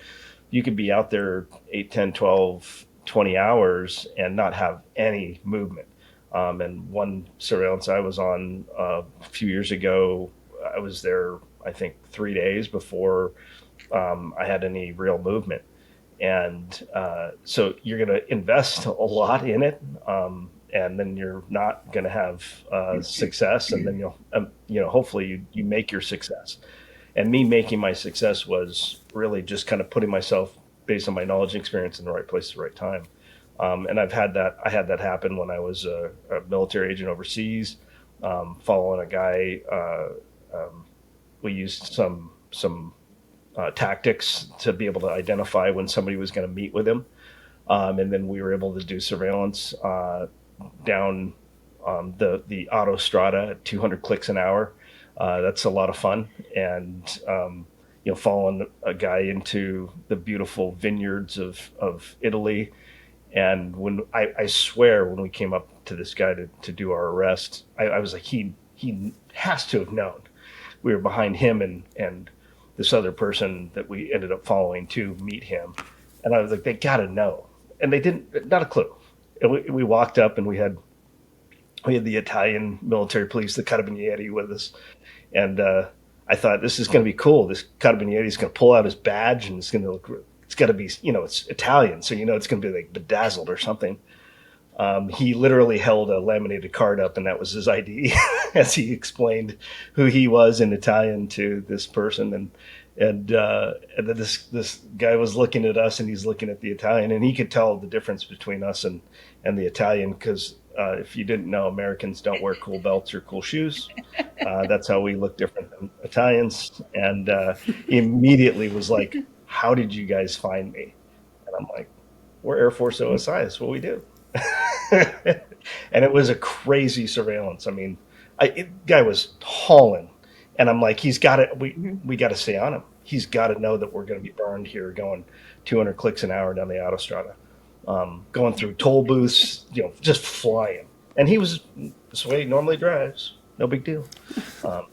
[SPEAKER 4] you could be out there 8, 10, 12, 20 hours and not have any movement. And one surveillance I was on a few years ago, I was there, I think, 3 days before I had any real movement. And so you're going to invest a lot in it, and then you're not going to have success, and then you'll hopefully you make your success. And me making my success was really just kind of putting myself, based on my knowledge and experience, in the right place at the right time. And I had that happen when I was a military agent overseas, following a guy. We used some tactics to be able to identify when somebody was going to meet with him. And then we were able to do surveillance down the autostrada at 200 clicks an hour. That's a lot of fun. And, following a guy into the beautiful vineyards of Italy. And when I swear, when we came up to this guy to do our arrest, I was like, he has to have known. We were behind him and this other person that we ended up following to meet him. And I was like, they got to know. And they didn't, not a clue. And we walked up and we had the Italian military police, the Carabinieri, with us. And I thought, this is going to be cool. This Carabinieri is going to pull out his badge and it's going to look, it's got to be, it's Italian. So, it's going to be like bedazzled or something. He literally held a laminated card up and that was his ID as he explained who he was in Italian to this person. And then this guy was looking at us and he's looking at the Italian and he could tell the difference between us and the Italian because if you didn't know, Americans don't wear cool belts or cool shoes. That's how we look different than Italians. And he immediately was like, how did you guys find me? And I'm like, we're Air Force OSI. That's what we do. And it was a crazy surveillance. I mean, guy was hauling. And I'm like, he's got to, we got to stay on him. He's got to know that we're going to be burned here going 200 clicks an hour down the autostrada, going through toll booths, just flying. And he was this way he normally drives. No big deal.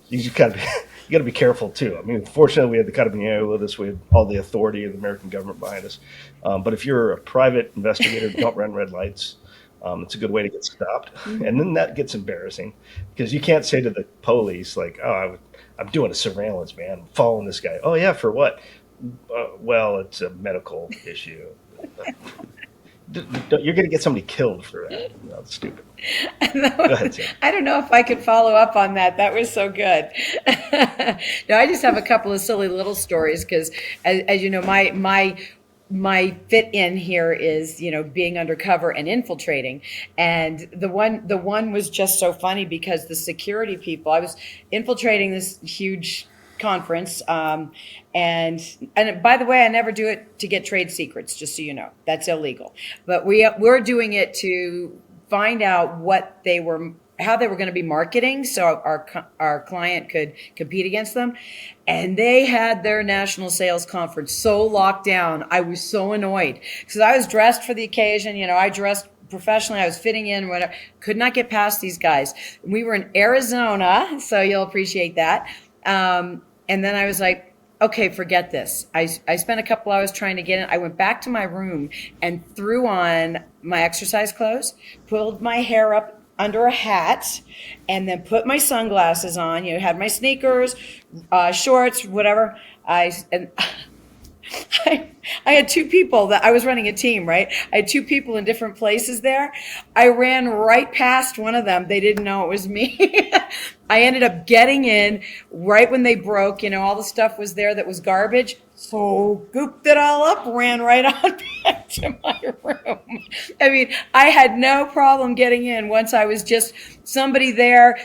[SPEAKER 4] You just got to be careful too. I mean, fortunately, we had the Carabinieri with us. We had all the authority of the American government behind us. But if you're a private investigator, don't run red lights. It's a good way to get stopped. And then that gets embarrassing because you can't say to the police, like, oh, I'm doing a surveillance, man. I'm following this guy. Oh, yeah, for what? Well, it's a medical issue. You're going to get somebody killed for that. That's stupid. Go ahead, Sam.
[SPEAKER 3] I don't know if I could follow up on that. That was so good. No, I just have a couple of silly little stories because, as you know, my fit in here is, being undercover and infiltrating. And the one was just so funny because the security people, I was infiltrating this huge conference. And by the way, I never do it to get trade secrets, just so you know, that's illegal. But we're doing it to find out how they were going to be marketing so our client could compete against them. And they had their national sales conference so locked down. I was so annoyed because I was dressed for the occasion. I dressed professionally. I was fitting in, whatever. Could not get past these guys. We were in Arizona, so you'll appreciate that. And then I was like, okay, forget this. I spent a couple hours trying to get in. I went back to my room and threw on my exercise clothes, pulled my hair up under a hat, and then put my sunglasses on, had my sneakers, shorts, whatever. I had two people that I was running a team, right? I had two people in different places there. I ran right past one of them. They didn't know it was me. I ended up getting in right when they broke, all the stuff was there that was garbage. So gooped it all up, ran right on back to my room. I mean, I had no problem getting in once I was just somebody there,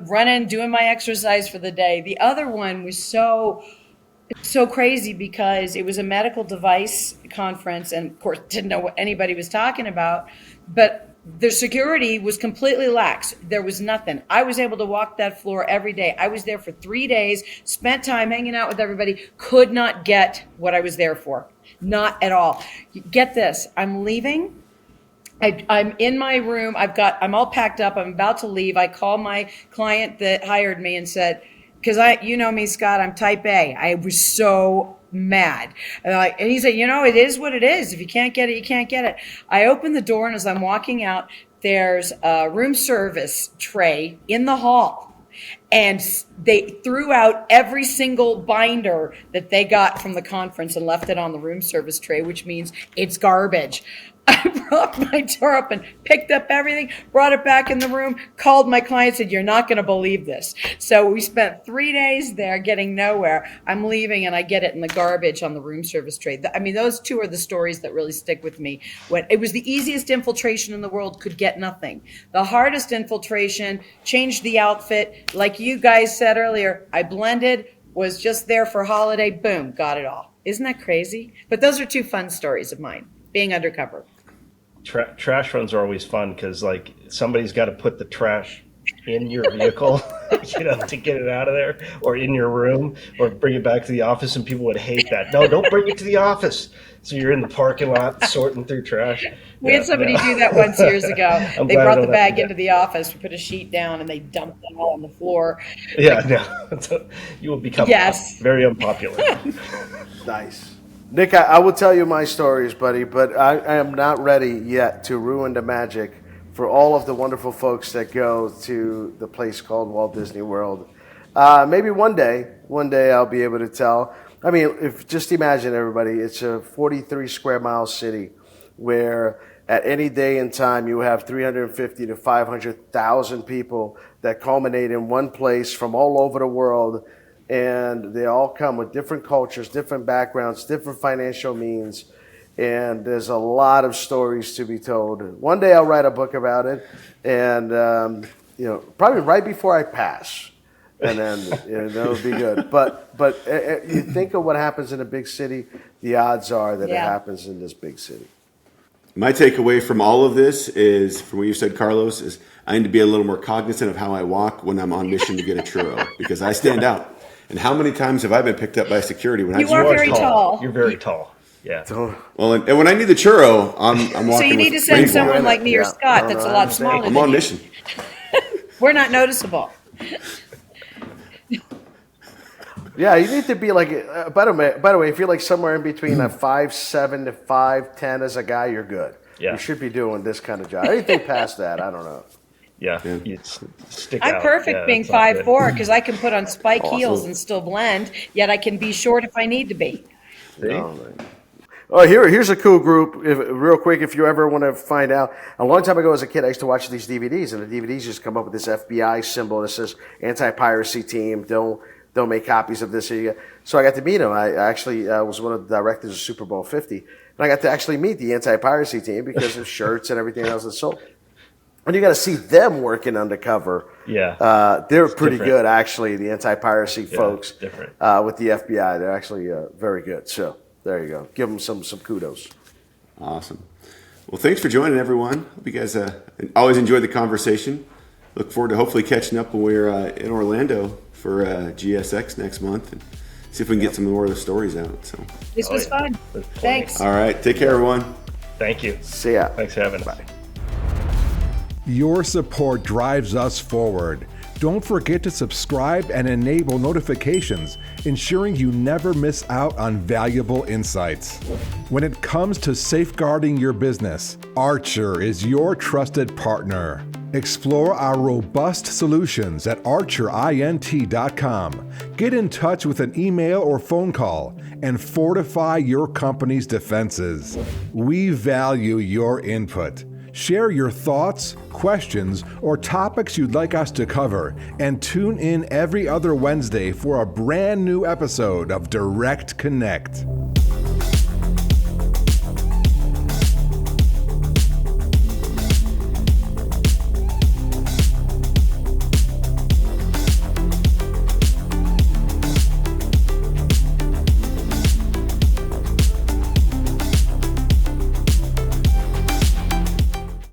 [SPEAKER 3] running, doing my exercise for the day. The other one was so crazy because it was a medical device conference and of course didn't know what anybody was talking about, but their security was completely lax. There was nothing. I was able to walk that floor every day. I was there for 3 days, spent time hanging out with everybody, could not get what I was there for. Not at all. Get this, I'm leaving. I'm in my room. I'm all packed up. I'm about to leave. I call my client that hired me and said, because you know me, Scott, I'm type A. I was so mad. And he said, it is what it is. If you can't get it, you can't get it. I opened the door, and as I'm walking out, there's a room service tray in the hall. And they threw out every single binder that they got from the conference and left it on the room service tray, which means it's garbage. I brought my door up and picked up everything, brought it back in the room, called my client, said, you're not going to believe this. So we spent 3 days there getting nowhere. I'm leaving and I get it in the garbage on the room service tray. I mean, those two are the stories that really stick with me. When it was the easiest infiltration in the world, could get nothing. The hardest infiltration, changed the outfit. Like you guys said earlier, I blended, was just there for holiday, boom, got it all. Isn't that crazy? But those are two fun stories of mine, being undercover.
[SPEAKER 4] trash runs are always fun because like somebody's got to put the trash in your vehicle, to get it out of there, or in your room, or bring it back to the office, and people would hate that. No, don't bring it to the office. So you're in the parking lot sorting through trash.
[SPEAKER 3] We had somebody do that once years ago. They
[SPEAKER 4] glad I
[SPEAKER 3] brought
[SPEAKER 4] don't
[SPEAKER 3] the
[SPEAKER 4] have to
[SPEAKER 3] bag
[SPEAKER 4] do
[SPEAKER 3] into the office, we put a sheet down, and they dumped it all on the floor.
[SPEAKER 4] Yeah, no. You will become
[SPEAKER 3] Yes.
[SPEAKER 4] very unpopular.
[SPEAKER 2] Nice. Nick, I will tell you my stories, buddy, but I am not ready yet to ruin the magic for all of the wonderful folks that go to the place called Walt Disney World. Maybe one day I'll be able to tell. I mean, just imagine, everybody, it's a 43 square mile city where at any day and time you have 350 to 500,000 people that culminate in one place from all over the world, and they all come with different cultures, different backgrounds, different financial means, and there's a lot of stories to be told. One day I'll write a book about it, and probably right before I pass. And then that'll be good. But you think of what happens in a big city, the odds are that it happens in this big city.
[SPEAKER 1] My takeaway from all of this is, from what you said, Carlos, is I need to be a little more cognizant of how I walk when I'm on mission to get a churro, because I stand out. And how many times have I been picked up by security when
[SPEAKER 3] You are very tall.
[SPEAKER 4] You're very tall. Yeah.
[SPEAKER 1] Well, and when I need the churro, I'm walking.
[SPEAKER 3] So you need to
[SPEAKER 1] with
[SPEAKER 3] send
[SPEAKER 1] Rainbow.
[SPEAKER 3] someone like me or Scott that's a lot smaller
[SPEAKER 1] I'm
[SPEAKER 3] than
[SPEAKER 1] on
[SPEAKER 3] you.
[SPEAKER 1] mission.
[SPEAKER 3] We're not noticeable.
[SPEAKER 2] Yeah, you need to be like. By the way, if you're like somewhere in between a 5'7" to 5'10" as a guy, you're good.
[SPEAKER 4] Yeah.
[SPEAKER 2] You should be doing this kind of job. Anything past that, I don't know.
[SPEAKER 4] Yeah. You stick out.
[SPEAKER 3] I'm perfect
[SPEAKER 4] Yeah,
[SPEAKER 3] being
[SPEAKER 4] that's not good.
[SPEAKER 3] 5'4" because I can put on spike
[SPEAKER 2] Awesome.
[SPEAKER 3] heels and still blend, yet I can be short if I need to be.
[SPEAKER 2] Oh, here's a cool group. Real quick, if you ever want to find out, a long time ago as a kid, I used to watch these DVDs, and the DVDs just come up with this FBI symbol that says anti-piracy team. Don't make copies of this. So I got to meet him. I actually was one of the directors of Super Bowl 50, and I got to actually meet the anti-piracy team because of shirts and everything else that's sold. And you got to see them working undercover.
[SPEAKER 4] Yeah.
[SPEAKER 2] They're pretty good, actually, the anti-piracy folks
[SPEAKER 4] different.
[SPEAKER 2] with the FBI. They're actually very good. So there you go. Give them some kudos.
[SPEAKER 1] Awesome. Well, thanks for joining, everyone. Hope you guys always enjoyed the conversation. Look forward to hopefully catching up when we're in Orlando for GSX next month and see if we can get some more of the stories out. So
[SPEAKER 3] This was fun. Thanks.
[SPEAKER 1] all right, take care, everyone.
[SPEAKER 4] Thank you.
[SPEAKER 2] See ya.
[SPEAKER 4] Thanks for having us.
[SPEAKER 2] Bye.
[SPEAKER 5] Your support drives us forward. Don't forget to subscribe and enable notifications, ensuring you never miss out on valuable insights. When it comes to safeguarding your business, Archer is your trusted partner. Explore our robust solutions at archerint.com. Get in touch with an email or phone call and fortify your company's defenses. We value your input. Share your thoughts, questions, or topics you'd like us to cover, and tune in every other Wednesday for a brand new episode of Direct Connect.